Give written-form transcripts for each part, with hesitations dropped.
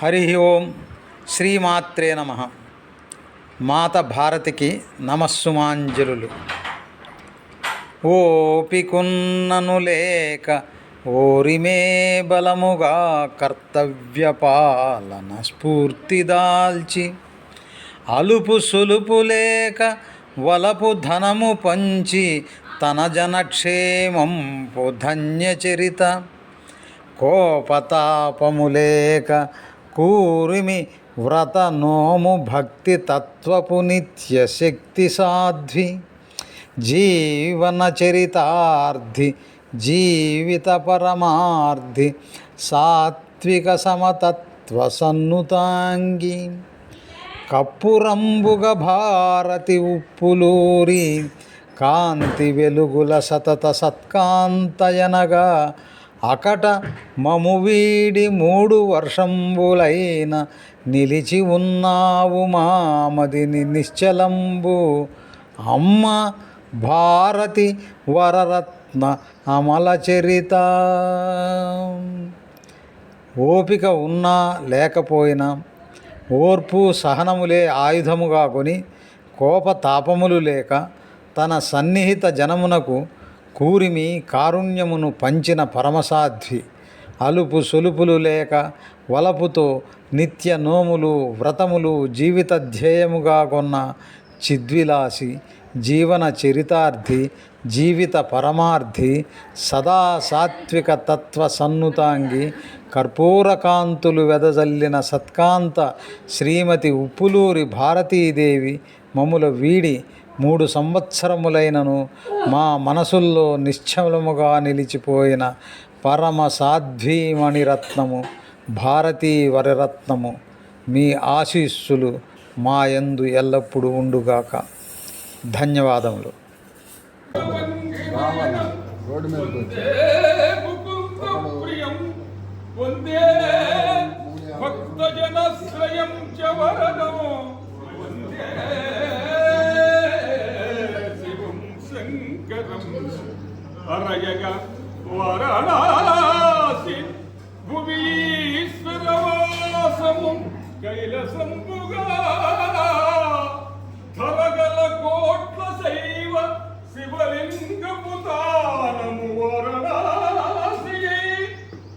హరి ఓం శ్రీమాత్రే నమ. మాత భారతికి నమస్సుమాంజలులు. ఓపికున్నను లేక ఓరిమే బలముగా కర్తవ్య పాలన స్ఫూర్తి దాల్చి, అలుపు సులుపు లేక వలపు ధనము పంచి తన జనక్షేమంపు ధన్యచరిత, కోపతాపము లేక కూరిమి వ్రత నోము భక్తి తత్వపు నిత్య శక్తి సాధ్వి, జీవన చరితార్థి జీవిత పరమార్థి సాత్విక సమతత్వ సన్నుతాంగి, కప్పురంబుగ భారతి ఉప్పులూరి కాంతి వెలుగుల సతత సత్కాంతయనగా, అకట మము వీడి 3 వర్షంబులైన నిలిచి ఉన్నావు మామదిని నిశ్చలంబు, అమ్మ భారతి వరరత్న అమల చరిత. ఓపిక ఉన్నా లేకపోయినా ఓర్పు సహనములే ఆయుధముగా కొని, కోపతాపములు లేక తన సన్నిహిత జనమునకు కూరిమి కారుణ్యమును పంచిన పరమసాధ్వి, అలుపు సొలుపులు లేక వలపుతో నిత్య నోములు వ్రతములు జీవిత ధ్యేయముగా కొన్న చిద్విలాసి, జీవన చరితార్థి జీవిత పరమార్థి సదా సాత్విక తత్వ సన్నుతాంగి, కర్పూరకాంతులు వెదజల్లిన సత్కాంత శ్రీమతి ఉప్పులూరి భారతీదేవి మమ్ముల వీడి 3 సంవత్సరములైనను మా మనసుల్లో నిశ్చలముగా నిలిచిపోయిన పరమ సాధ్వీమణిరత్నము భారతీ వరరత్నము. మీ ఆశీస్సులు మా యందు ఎల్లప్పుడూ ఉండుగాక. ధన్యవాదములు. అరయగ వారణాసి భువీశ్వరవాసము కైలసంబుగా, ధరగల కోట్ల శైవ శివలింగపు తానము వారణాసి,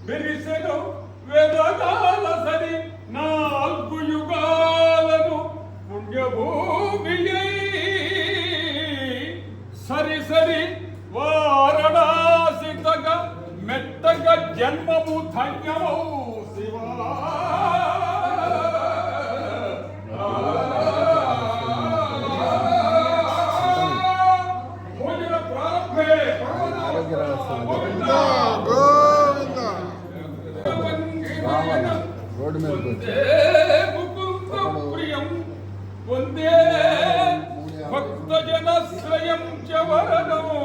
బెరిసెను వేదగాల సరి 4 యుగాలను పుణ్యభూమియై, సరి సరి వారణాసి తగ మెత్తగ జన్మము ధన్యమౌ శివా. భోజన ప్రారంభే ముకుంద ప్రియం వందే భక్తజన శ్రయం చ వరదము,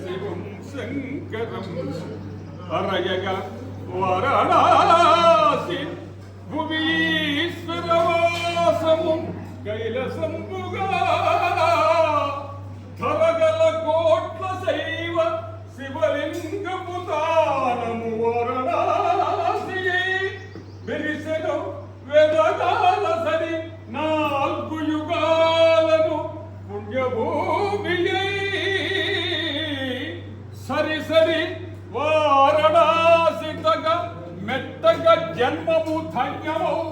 శివం శంకరం అరయగ వారణాసి భువీశ్వరవాసము కైలసంబుగా, ధరగల కోట్ల శైవ శివలింగపు తానము వారణాసి, బెరిసెను వేదగాల సరి 4 యుగాలను పుణ్యభూమియై, సరి సరి వారణాసి తగ మెత్తగ జన్మము ధన్యమౌ